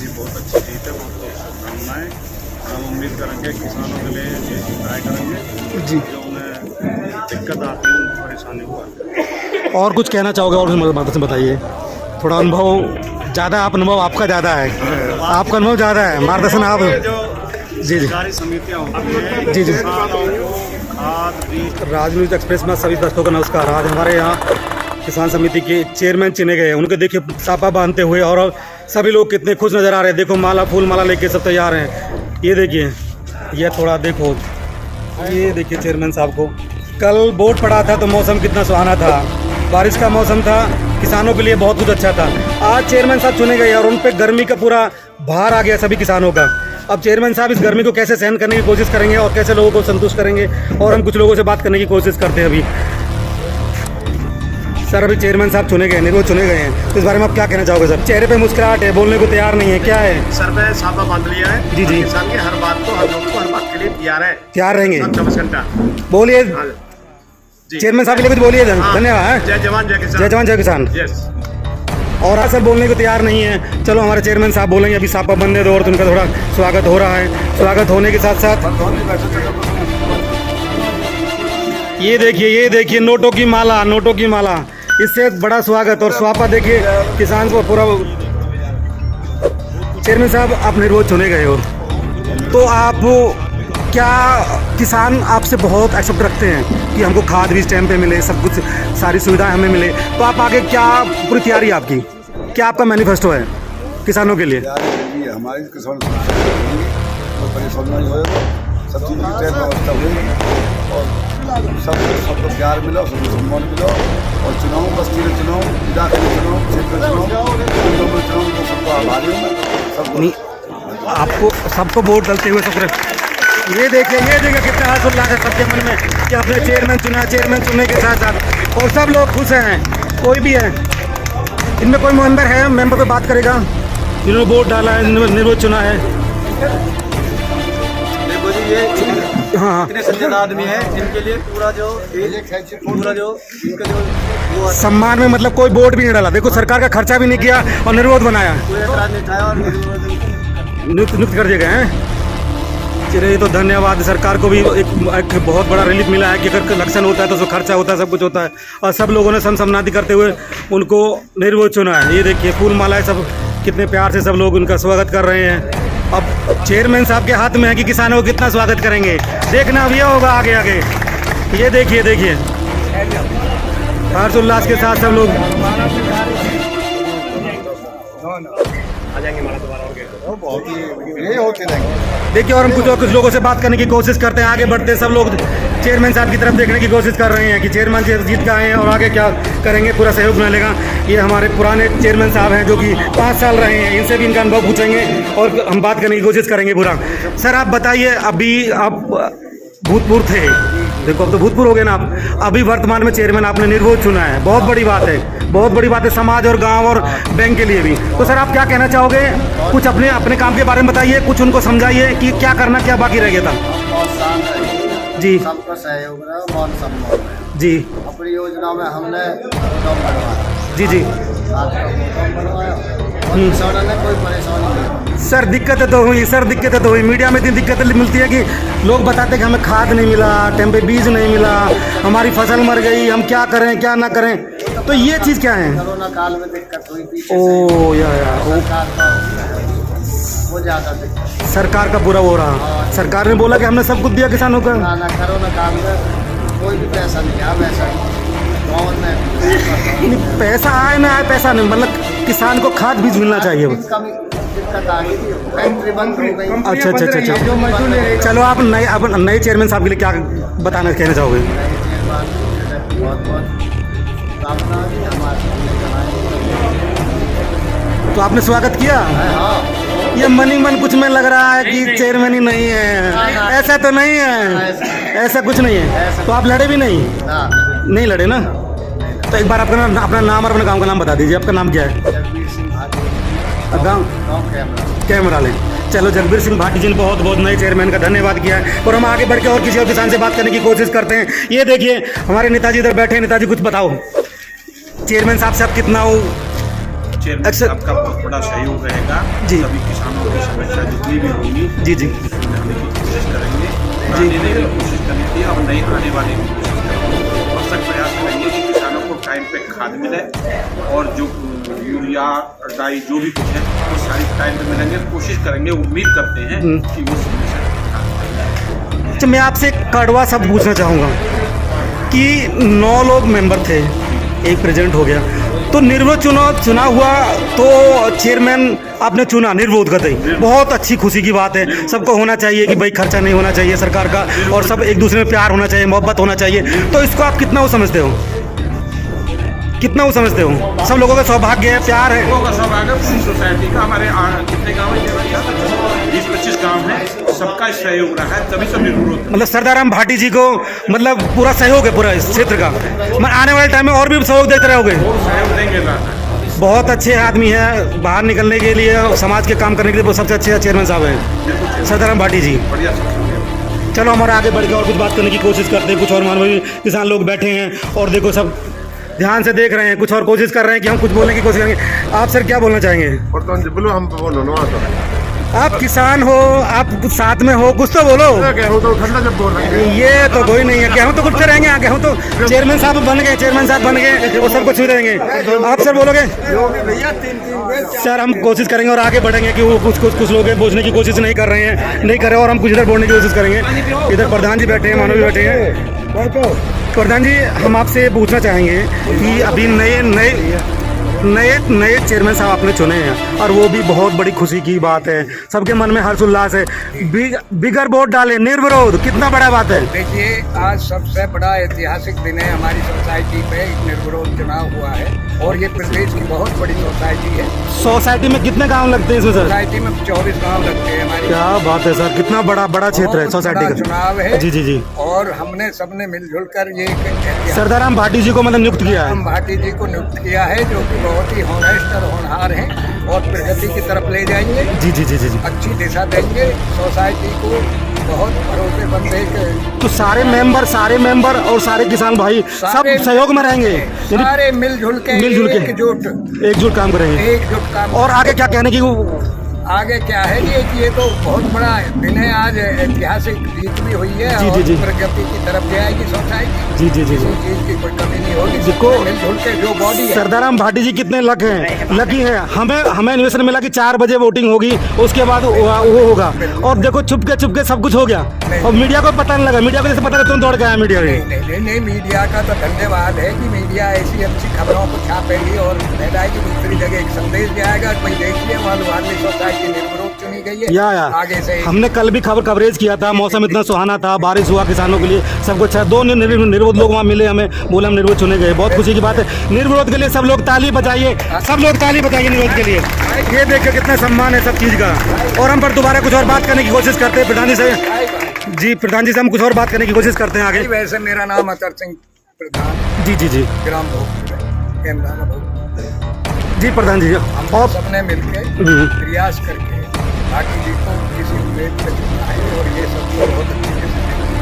भी बहुत अच्छी जीत है, बहुत बहुत शुभकामनाएं। हम उम्मीद करेंगे किसानों के लिए ये ट्राई करेंगे जी। जो उन्हें दिक्कत आती है, उनको परेशानी हुआ। और कुछ कहना चाहोगे और कुछ बताइए, थोड़ा अनुभव ज़्यादा, आप अनुभव आपका ज़्यादा है, आपका अनुभव ज़्यादा है, मार्गदर्शन आप। जी जी सरकारी समितियाँ होती हैं, जी जी। किसानों को खाद बीज। राज न्यूज़ एक्सप्रेस में सभी दर्शकों का नमस्कार। आज हमारे यहाँ किसान समिति के चेयरमैन चुने गए हैं, उनके देखिए सापा बांधते हुए और सभी लोग कितने खुश नज़र आ रहे हैं। देखो माला, फूल माला लेके सब तैयार हैं। ये देखिए, ये थोड़ा देखो, ये देखिए चेयरमैन साहब को। कल वोट पड़ा था तो मौसम कितना सुहाना था, बारिश का मौसम था, किसानों के लिए बहुत कुछ अच्छा था। आज चेयरमैन साहब चुने गए और उन पर गर्मी का पूरा भार आ गया सभी किसानों का। अब चेयरमैन साहब इस गर्मी को कैसे सहन करने की कोशिश करेंगे और कैसे लोगों को संतुष्ट करेंगे, और हम कुछ लोगों से बात करने की कोशिश करते हैं अभी। सर, अभी चेयरमैन साहब चुने गए, निर्विरोध चुने गए हैं, तो इस बारे में आप क्या कहना चाहोगे सर? चेहरे पे मुस्कुराहट है, बोलने को तैयार नहीं है, क्या है? सर पे साफा बांध लिया है। जी जी। किसान के हर बात को, हर लोग को, हर बात के लिए तैयार है, तैयार रहेंगे। 24 घंटा। बोलिए जी। चेयरमैन साहब के लिए कुछ बोलिए। हाँ। धन्यवाद। जय जवान जय किसान। जय जवान जय किसान। यस। और आज सर बोलने को तैयार नहीं है, चलो हमारे चेयरमैन साहब बोलेंगे। अभी सापा बंदे दो और उनका थोड़ा स्वागत हो रहा है। स्वागत होने के साथ साथ ये देखिए नोटों की माला, नोटों की माला, इससे बड़ा स्वागत। और स्वापा देखिए किसान को पूरा। चेयरमैन साहब, आप निर्विरोध चुने गए हो, तो आप क्या किसान आपसे बहुत एक्सेप्ट रखते हैं कि हमको खाद भी टाइम पे मिले, सब कुछ सारी सुविधाएं हमें मिले, तो आप आगे क्या पूरी तैयारी है आपकी, क्या आपका मैनिफेस्टो है किसानों के लिए? हमारी किसान कोई परेशानी नहीं होएगा, सब चीज़ की ट्रेन व्यवस्था होगी और सबको प्यार मिला, सबको सम्मान मिला। और चुनाव, बस्ती में चुनाव, इलाके में चुनाव, क्षेत्र में चुनाव, तो सबको आभारी हूँ मैं, सबको नहीं, आपको सबको वोट डालते हुए सब। ये देखिए कितना हर्षोल्लास है सबके मन में कि आपने चेयरमैन चुना। चेयरमैन चुनने के साथ साथ और सब लोग खुश हैं, कोई भी है। इनमें कोई मेंबर है, मेंबर पे बात करेगा जिन्होंने वोट डाला है, निर्विरोध चुना है। देखो जी, ये हाँ, इतने सज्जन आदमी है, इनके लिए पूरा जो इनका जो वो सम्मान में मतलब कोई वोट भी नहीं डाला। देखो सरकार का खर्चा भी नहीं किया और निर्विरोध बनाया, कोई ऐतराज नहीं उठाया और नियुक्त कर दिए गए हैं। चलिए, तो धन्यवाद सरकार को भी। एक बहुत बड़ा रिलीफ मिला है कि अगर इलेक्शन होता है तो उसमें खर्चा होता है, सब कुछ होता है, और सब लोगों ने समनादी करते हुए उनको निर्विरोध चुना है। ये देखिए फूल मालाएं, सब कितने प्यार से सब लोग उनका स्वागत कर रहे हैं। अब चेयरमैन साहब के हाथ में है कि किसानों को कितना स्वागत करेंगे, देखना अब ये होगा आगे आगे। ये देखिए हर्षोल्लास के साथ सब लोग ये होते रहेंगे। देखिए। और हम कुछ लोगों से बात करने की कोशिश करते हैं, आगे बढ़ते हैं। सब लोग चेयरमैन साहब की तरफ देखने की कोशिश कर रहे हैं कि चेयरमैन जी जीत के आए हैं और आगे क्या करेंगे, पूरा सहयोग मिलेगा। ये हमारे पुराने चेयरमैन साहब हैं जो कि 5 साल रहे हैं, इनसे भी इनका अनुभव पूछेंगे और हम बात करने की कोशिश करेंगे पूरा। सर, आप बताइए, अभी आप भूतपूर्व थे, देखो अब तो भूतपूर्व हो गए ना आप, अभी वर्तमान में चेयरमैन आपने निर्विरोध चुना है, बहुत बड़ी बात है, बहुत बड़ी बात है समाज और गांव और बैंक के लिए भी। तो सर, आप क्या कहना चाहोगे? कुछ अपने काम के बारे में बताइए, कुछ उनको समझाइए कि क्या करना, क्या बाकी रह गया था। बहुत शांत है जी सबका सहयोग रहा, मान सम्मान है। जी अपनी योजना में हमने गोदाम बनवाया, जी जी। रात का गोदाम बनवाया और किसानों ने कोई परेशानी नहीं। सर, दिक्कतें तो हुई, मीडिया में इतनी दिक्कतें मिलती है कि लोग बताते हैं कि हमें खाद नहीं मिला, टाइम पे बीज नहीं मिला, हमारी फसल मर गई, हम क्या करें क्या ना करें। तो ये चीज़ क्या है? कोरोना काल में दिक्कत हुई पीछे ओ या सरकार का वो ज़्यादा दिक्कत। सरकार का बुरा हो रहा। सरकार ने बोला कि हमने सब कुछ दिया किसानों का। ना कोरोना काल में कोई भी पैसा नहीं आया, वैसा गाँव में पैसा आए ना आए, पैसा नहीं, मतलब किसान को खाद बीज मिलना चाहिए। कमी दिक्कत आ गई थी, फैक्ट्री बंद हो गई। अच्छा। चलो, आप नए चेयरमैन साहब के लिए क्या कहना चाहोगे? बहुत कामना है हमारे। तो आपने स्वागत किया? हाँ, ये मन कुछ में लग रहा है कि चेयरमैन ही नहीं है, ऐसा तो नहीं है, ऐसा कुछ नहीं है। तो आप लड़े भी नहीं? नहीं लड़े ना। तो एक बार अपना नाम और अपने गांव का नाम बता दीजिए। आपका नाम क्या है? जगबीर सिंह भाटी, गाँव कैमरा लें। चलो, जगबीर सिंह भाटी जी ने बहुत बहुत नए चेयरमैन का धन्यवाद किया है। और हम आगे बढ़ के और किसी और किसान से बात करने की कोशिश करते हैं। ये देखिए हमारे नेताजी इधर बैठे हैं। नेताजी, कुछ बताओ, चेयरमैन साहब से आप कितना चेयरमैन अच्छा। साहब का बहुत बड़ा सहयोग रहेगा। जी। सभी किसानों की समस्या जितनी भी होंगी जी जी सुलझाने की कोशिश करेंगे। पुराने ने भी कोशिश करी थी, अब नई आने वाली भी कोशिश करेंगे। भरसक प्रयास करेंगे कि किसानों को टाइम पे खाद मिले और जो यूरिया डाई जो भी कुछ है वो सारी टाइम पे मिलेंगे। कोशिश करेंगे, उम्मीद करते हैं कि वो समय से अच्छा, मैं आपसे एक कड़वा शब्द पूछना चाहूँगा कि 9 लोग मेंबर थे, एक प्रेसिडेंट हो गया, तो निर्विरोध चुना हुआ, तो चेयरमैन आपने चुना निर्विरोध का ही, बहुत अच्छी खुशी की बात है। सबको होना चाहिए कि भाई खर्चा नहीं होना चाहिए सरकार का, और सब एक दूसरे में प्यार होना चाहिए, मोहब्बत होना चाहिए। तो इसको आप कितना वो समझते हो, कितना वो समझते हो? सब लोगों का सौभाग्य है, प्यार है। लोगों का सौभाग्य पूरी सोसाइटी का। हमारे कितने गाँव है, 20-25 गाँव हैं, सबका सहयोग रहा है, तभी सब निर्विरोध। मतलब सरदाराम भाटी जी को मतलब पूरा सहयोग है पूरा इस क्षेत्र का। मैं आने वाले टाइम में और भी सहयोग देते रहोगे? सहयोग देंगे रहना। बहुत अच्छे आदमी हैं, बाहर निकलने के लिए और समाज के काम करने के लिए वो सबसे अच्छे चेयरमैन साहब हैं सरदाराम भाटी जी। बढ़िया सब। चलो हमारा आगे बढ़ के और कुछ बात करने की कोशिश करते हैं। कुछ और मानवीय किसान लोग बैठे हैं और देखो सब ध्यान से देख रहे हैं, कुछ और कोशिश कर रहे हैं कि हम कुछ बोलने की कोशिश करेंगे। आप सर क्या बोलना चाहेंगे? बोलो, हम बोलो ना तो आप किसान हो, आप कुछ साथ में हो, कुछ तो बोलो। गेहूँ तो ठंडा जब बोल रहे हैं। ये तो कोई नहीं है, गेहूँ तो कुछ से रहेंगे, गेहूँ तो चेयरमैन साहब बन गए, चेयरमैन साहब बन गए, वो सब कुछ भी देंगे। आप सर बोलोगे? सर हम कोशिश करेंगे और आगे बढ़ेंगे कि वो कुछ लोग पूछने की कोशिश नहीं कर रहे हैं और हम कुछ इधर बोलने की कोशिश करेंगे। इधर प्रधान जी बैठे हैं, मानव भी बैठे हैं। प्रधान जी, हम आपसे पूछना चाहेंगे कि अभी नए चेयरमैन साहब आपने चुने हैं और वो भी बहुत बड़ी खुशी की बात है, सबके मन में हर्ष उल्लास है। बिगर वोट डाले निर्विरोध, कितना बड़ा बात है। देखिए, आज सबसे बड़ा ऐतिहासिक दिन है, हमारी सोसाइटी पे एक निर्विरोध चुनाव हुआ है और ये प्रदेश की बहुत बड़ी सोसाइटी है। सोसाइटी में कितने गांव लगते हैं इसमें सर? सोसाइटी में 24 गांव लगते हैं हमारी। क्या बात है सर, कितना बड़ा क्षेत्र है सोसाइटी का। चुनाव है जी जी जी। और हमने सबने मिलजुल कर ये सरदाराम भाटी जी को मतलब नियुक्त किया है। सरदाराम भाटी जी को नियुक्त किया है, जो कि बहुत ही हॉनेस्ट और होनहार हैं और प्रगति की तरफ ले जाएंगे। जी जी जी जी जी। अच्छी दिशा देंगे सोसाइटी को, बहुत भरोसेमंद है। तो सारे मेंबर और सारे किसान भाई सब सहयोग में रहेंगे, सारे मिलजुल के एकजुट काम करेंगे। और आगे क्या कहने की आगे क्या है कि ये तो बहुत बड़ा दिन है, आज ऐतिहासिक जीत भी हुई है। जी, और जी, जी। प्रगति की तरफ जाएगी सोसाइटी। जी जी जी जी। किसी चीज की कोई कमी नहीं होगी। देखो, मिलजुल के जो बॉडी है। सरदाराम भाटी जी कितने लकी हैं। हमें इन्वेस्टमेंट मिला कि 4 बजे वोटिंग होगी, उसके बाद वो होगा, और देखो छुप के सब कुछ हो गया और मीडिया को पता नहीं लगा। मीडिया को जैसे पता लगा तुम दौड़ के आया मीडिया में। नहीं, मीडिया का तो धन्यवाद है कि मीडिया ऐसी अच्छी खबरों को छापेगी और फैलाएगी, दूसरी जगह एक संदेश जाएगा। भाई देखिए, वाली सोसाइटी निर्विरोध चुनी गई है। या आगे से हमने कल भी कवरेज किया था, मौसम इतना सुहाना था, बारिश हुआ किसानों के लिए, सब कुछ है। 2 निर्विरोध लोग वहाँ मिले, हमें बोला हम निर्विरोध चुने गए। बहुत खुशी की बात है। निर्विरोध के लिए सब लोग ताली बजाइए, सब लोग ताली बजाइए निर्विरोध के लिए। ये देखिए कितना सम्मान है सब चीज़ का। और हम पर दोबारा कुछ और बात करने की कोशिश करते हैं प्रधान जी से। जी प्रधान जी से हम कुछ और बात करने की कोशिश करते हैं आगे। वैसे मेरा नाम अतर सिंह प्रधान, जी जी जी। ग्राम जी प्रधान जी। और सबने मिलकर प्रयास करके भाटी जी को किसी उम्मीद पे चुना है और ये सब बहुत अच्छी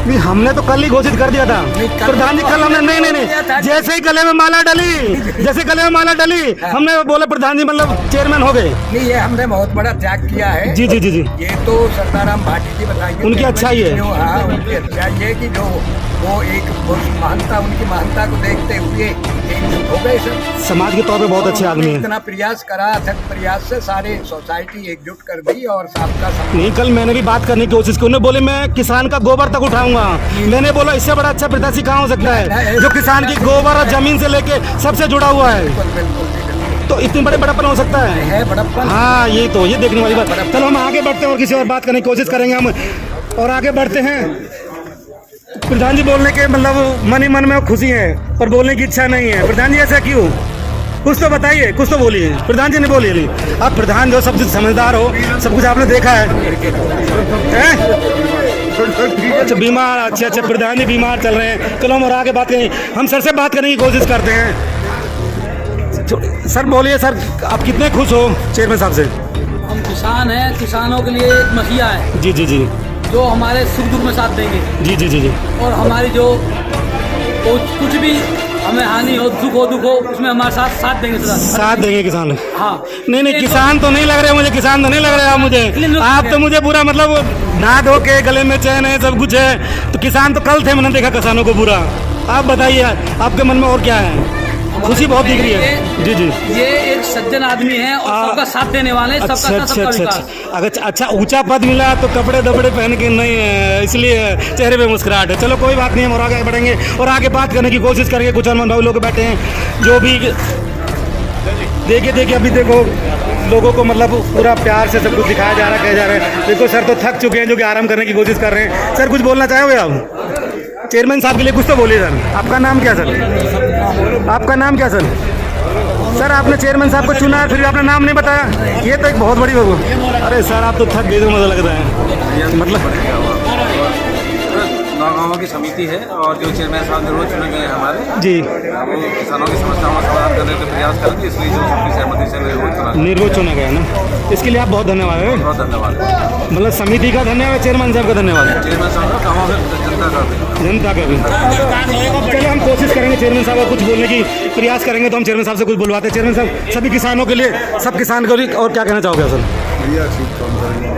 नहीं, हमने तो कल ही घोषित कर दिया था प्रधान जी। कल हमने नहीं, जैसे ही गले में माला डली हमने बोला प्रधान जी मतलब चेयरमैन हो गए। नहीं, ये हमने बहुत बड़ा त्याग किया है। जी जी जी जी। ये तो सरदाराम भाटी जी बताएंगे। उनकी अच्छाई है। हाँ, उनकी अच्छाई है कि जो वो एक महानता, उनकी महानता को देखते हुए हो गए सब। समाज के तौर पे बहुत अच्छे आदमी हैं। इतना प्रयास करा, अथक प्रयास से सारे सोसाइटी एकजुट कर दी और सबका नहीं, कल मैंने भी बात करने की कोशिश की। उन्होंने बोले मैं किसान का गोबर तक उठाऊंगा। मैंने बोला इससे बड़ा अच्छा प्रत्याशी कहाँ हो सकता है जो किसान की गोबर और जमीन से लेके सबसे जुड़ा हुआ है। बिल्कुल। तो इतनी बड़े बड़प्पन हो सकता है बड़प्पन। हाँ, ये देखने वाली बात। चलो हम आगे बढ़ते हैं और किसी और बात करने की कोशिश करेंगे हम, और आगे बढ़ते हैं। प्रधान जी बोलने के मतलब मन ही मन में खुशी है पर बोलने की इच्छा नहीं है। प्रधान जी ऐसा क्यों? कुछ तो बताइए, कुछ तो बोलिए। प्रधान जी ने बोलिए। आप प्रधान जो सबसे समझदार हो, सब कुछ आपने देखा है। अच्छा बीमार, अच्छा प्रधान जी बीमार चल रहे हैं। चलो हम और आगे बात करें, हम सर से बात करने की कोशिश करते हैं। सर बोलिए सर, आप कितने खुश हो चेयरमैन साहब से? हम किसान हैं, किसानों के लिए एक मसीहा है। जी जी जी। जो हमारे सुख दुख में साथ देंगे। जी जी जी जी। और हमारी जो कुछ भी हमें हानि हो, दुख हो, उसमें हमारे साथ देंगे सदा। साथ देंगे किसान। हाँ। नहीं किसान तो नहीं लग रहे मुझे, किसान तो नहीं लग रहे आप मुझे। आप तो मुझे पूरा मतलब नहा धो के गले में चैन है, सब कुछ है। तो किसान तो कल थे, मैंने देखा किसानों को बुरा। आप बताइए आपके मन में और क्या है? खुशी बहुत दिख रही है। जी जी, ये एक सज्जन आदमी है और सबका साथ देने वाले, सबका साथ, सबका विकास। अगर अच्छा ऊंचा पद मिला तो कपड़े दपड़े पहन के नहीं है, इसलिए चेहरे पे मुस्कुराहट है। चलो कोई बात नहीं, हम और आगे बढ़ेंगे और आगे बात करने की कोशिश करेंगे। कुछ अनमन भाई लोग बैठे हैं जो भी देखिए अभी देखो लोगों को मतलब पूरा प्यार से सब कुछ दिखाया जा रहा है, कहा जा रहा है। देखो सर तो थक चुके हैं जो कि आराम करने की कोशिश कर रहे हैं। सर कुछ बोलना चाहोगे आप? चेयरमैन साहब के लिए कुछ तो बोलिए सर। आपका नाम क्या सर? आपका नाम क्या सर? सर आपने चेयरमैन साहब को चुना है फिर भी आपने नाम नहीं बताया, ये तो एक बहुत बड़ी बात। अरे सर आप तो थक गए, तो मज़ा लग रहा है मतलब। गाँवों की समिति है और जो चेयरमैन साहब जरूर चुने गए हैं हमारे जी, वो किसानों की समस्याओं का समाधान करने का प्रयास करेंगे, इसलिए जो सबकी सहमति से निर्विरोध चुना गया ना, इसके लिए आप बहुत धन्यवाद है। बहुत धन्यवाद। मतलब समिति का धन्यवाद, चेयरमैन साहब का धन्यवाद, चेयरमैन साहब का गाँव में जनता का भी। चलो हम कोशिश करेंगे चेयरमैन साहब को कुछ बोलने की प्रयास करेंगे, तो हम चेयरमैन साहब से कुछ बुलवाते हैं। चेयरमैन साहब सभी किसानों के लिए, सब किसान को भी और क्या कहना चाहोगे सर? बढ़िया ठीक काम करेंगे,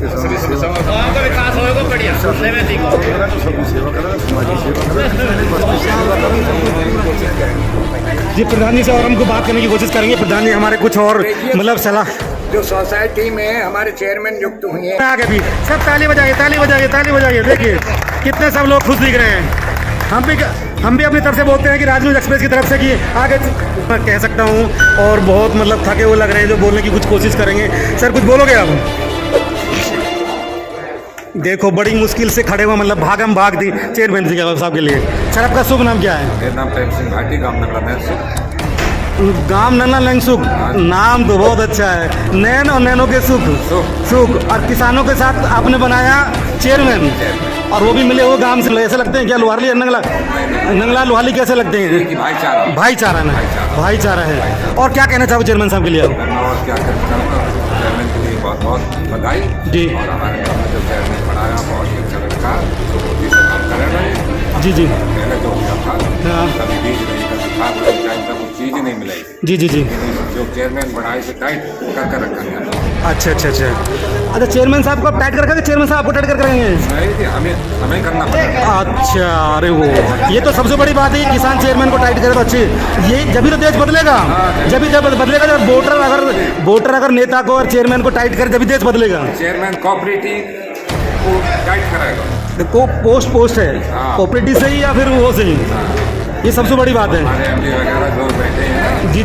सभी सेवा करें, समाजी सेवा करें। जी प्रधान जी से और हमको बात करने की कोशिश करेंगे। प्रधान जी हमारे कुछ और मतलब सलाह जो सोसाइटी में हमारे चेयरमैन नियुक्त हुए हैं, आगे भी सब ताली बजाइए, ताली बजाइए, ताली बजाइए। देखिए कितने सब लोग खुश दिख रहे हैं। हम भी अपनी तरफ से बोलते हैं कि राजनीति एक्सप्रेस की तरफ से कि आगे मैं कह सकता हूँ और बहुत मतलब थके हुए लग रहे हैं जो बोलने की कुछ कोशिश करेंगे। सर कुछ बोलोगे आप? देखो बड़ी मुश्किल से खड़े हुए, मतलब भागम भाग दी चेयरमैन जी के साहब के लिए। सर आपका शुभ नाम क्या है? मेरा नाम प्रेम सिंह भाटी, गाँव नगला नैन। गाम नन्ना लैंग सुख, नाम तो बहुत अच्छा है। नैन और नैनो के सुख और किसानों के साथ आपने बनाया चेयरमैन, और वो भी मिले वो गांव से। ऐसे लगते हैं क्या लोहारली नंगला लोहाली कैसे लगते हैं? भाईचारा ना, भाईचारा है। और क्या कहना चाहोगे चेयरमैन साहब के लिए? और क्या कहना चाहूँगा, चेयरमैन के लिए बहुत बहुत बधाई जी। और हमारे गाँव में जो चेयरमैन बनाया बहुत ही अच्छा लगा, बहुत ही काम कर रहे हैं। जी पहले जो होता था हाँ। कभी बीज नहीं, कभी खाद नहीं, टाइम पर कुछ चीज़ नहीं मिलाई। जी जो चेयरमैन बढ़ाई से टाइट कर रखा गया। अच्छा चेयरमैन साहब को आप टाइट कर रखेंगे? चेयरमैन साहब आपको टाइट कर रखेंगे? नहीं, हमें करना पड़ेगा। अच्छा, अरे वो ये तो सबसे बड़ी बात है कि किसान चेयरमैन को टाइट करे तो अच्छी। ये जब तो देश बदलेगा, जब बदलेगा जब वोटर अगर नेता को और चेयरमैन को टाइट करे जब देश बदलेगा। चेयरमैन कोऑपरेटिव को टाइट कराएगा। को पोस्ट है कोऑपरेटिव से ही या फिर वो से ही, ये सबसे बड़ी बात है। हमारे एमडी वगैरह जो बैठे हैं जी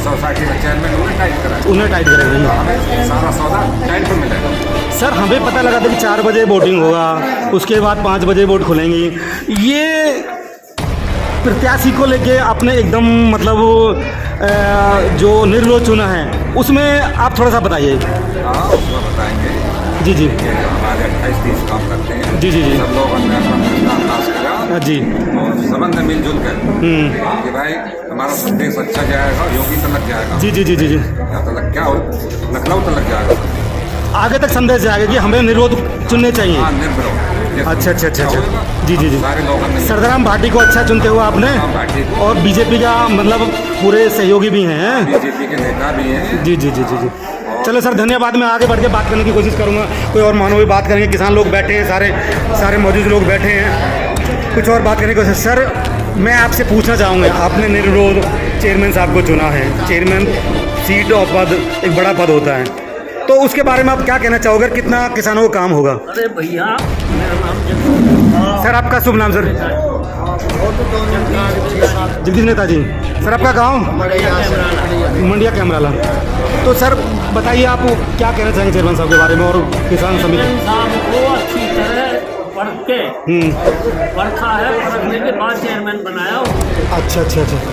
सोसाइटी का चेयरमैन उन्हें टाइट कराएगा, उन्हें टाइट करेंगे। हमें सारा सौदा टाइम पर मिलेगा। सर हमें पता लगा था कि 4 बजे वोटिंग होगा, उसके बाद 5 बजे वोट खुलेंगी। ये प्रत्याशी को लेके आपने एकदम मतलब जो निर्विरोध चुना है उसमें आप थोड़ा सा बताइए। हाँ, उसमें बताएंगे। जी हमारे 28-30 काम करते हैं। जी सब लोग अपने अपना फैसला पास करा जी, और संबंध मिलजुल कर कि भाई हमारा संदेश अच्छा जाएगा, योगी तक जाएगा। जी यहाँ तक क्या हो, लखनऊ तक जाएगा, आगे तक संदेश जाएगा कि हमें निर्विरोध चुनने चाहिए। हाँ, निर्विरोध। अच्छा जी सारे लोगों ने सरदाराम भाटी को अच्छा चुनते हुए आपने, और बीजेपी का मतलब पूरे सहयोगी भी हैं, बीजेपी के नेता भी हैं। जी। चलो सर धन्यवाद। मैं आगे बढ़ के बात करने की कोशिश करूंगा, कोई और मानव बात करेंगे। किसान लोग बैठे हैं, सारे मौजूद लोग बैठे हैं, कुछ और बात करने की कोशिश। सर मैं आपसे पूछना चाहूँगा, आपने निर्विरोध चेयरमैन साहब को चुना है। चेयरमैन सीट और पद एक बड़ा पद होता है, तो उसके बारे में आप क्या कहना चाहोगे? कितना किसानों को काम होगा? अरे भैया मेरा नाम सर आपका शुभ नाम? सर जगदीश नेताजी। सर आपका गांव? मंडिया कैमराला। तो सर बताइए आप क्या कहना चाहेंगे चेयरमैन साहब के बारे में और किसान समिति? साहब को अच्छी तरह पढ़ के पढ़ा है, पढ़ने के बाद चेयरमैन बनाया। अच्छा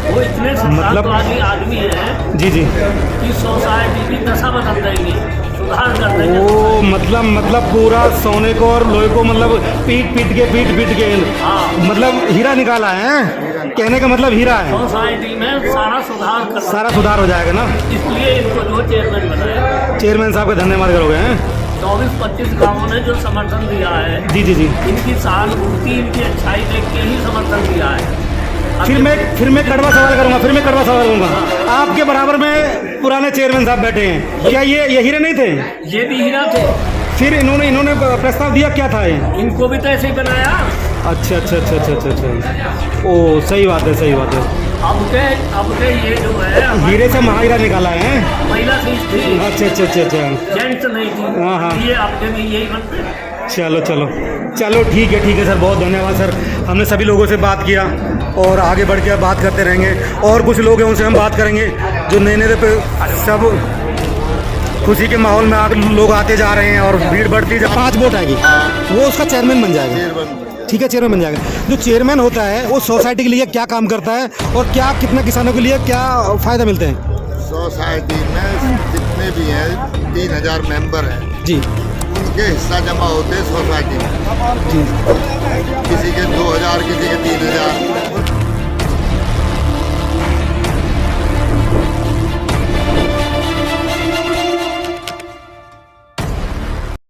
वो इतने संस्कारवादी आदमी है जी कि सोसाइटी की दशा बदल देंगे, सुधार कर देंगे। वो मतलब पूरा सोने को और लोहे को मतलब पीट के मतलब हीरा निकाला है। कहने का मतलब हीरा है। सोसाइटी में सारा सुधार हो जाएगा ना, इसलिए इनको जो चेयरमैन बनाया। चेयरमैन साहब का धन्यवाद करोगे हैं? 24-25 गाँवों ने जो समर्थन दिया है, जी इनकी सहानुभूति, इनकी अच्छाई देख के ही समर्थन दिया है। फिर मैं कड़वा सवाल करूंगा। आपके बराबर में पुराने चेयरमैन साहब बैठे हैं, क्या ये हीरे नहीं थे? ये भी हीरा थे। फिर इन्होंने प्रस्ताव दिया, क्या था ये? इनको भी तो ऐसे ही बनाया। अच्छा। ओ सही बात है। अब के ये जो है हीरे से महाहीरा निकाला है। महिला चीज थी। अच्छा। जेंट्स नहीं थी। हाँ। ये आपके में यही बनते हैं। चलो ठीक है सर, बहुत धन्यवाद सर। हमने सभी लोगों से बात किया और आगे बढ़ के बात करते रहेंगे। और कुछ लोग हैं उनसे हम बात करेंगे जो नए पे सब खुशी के माहौल में लोग आते जा रहे हैं और भीड़ बढ़ती जा। 5 वोट आएगी, वो उसका चेयरमैन बन जाएगा। ठीक है, चेयरमैन बन जाएगा। जो चेयरमैन होता है वो सोसाइटी के लिए क्या काम करता है और क्या कितना किसानों के लिए क्या फ़ायदा मिलते हैं? सोसाइटी में जितने भी हैं 3000 मेंबर हैं जी, उनके हिस्सा जमा होते हैं सोसाइटी में। जी। किसी के 2000, किसी के 3000।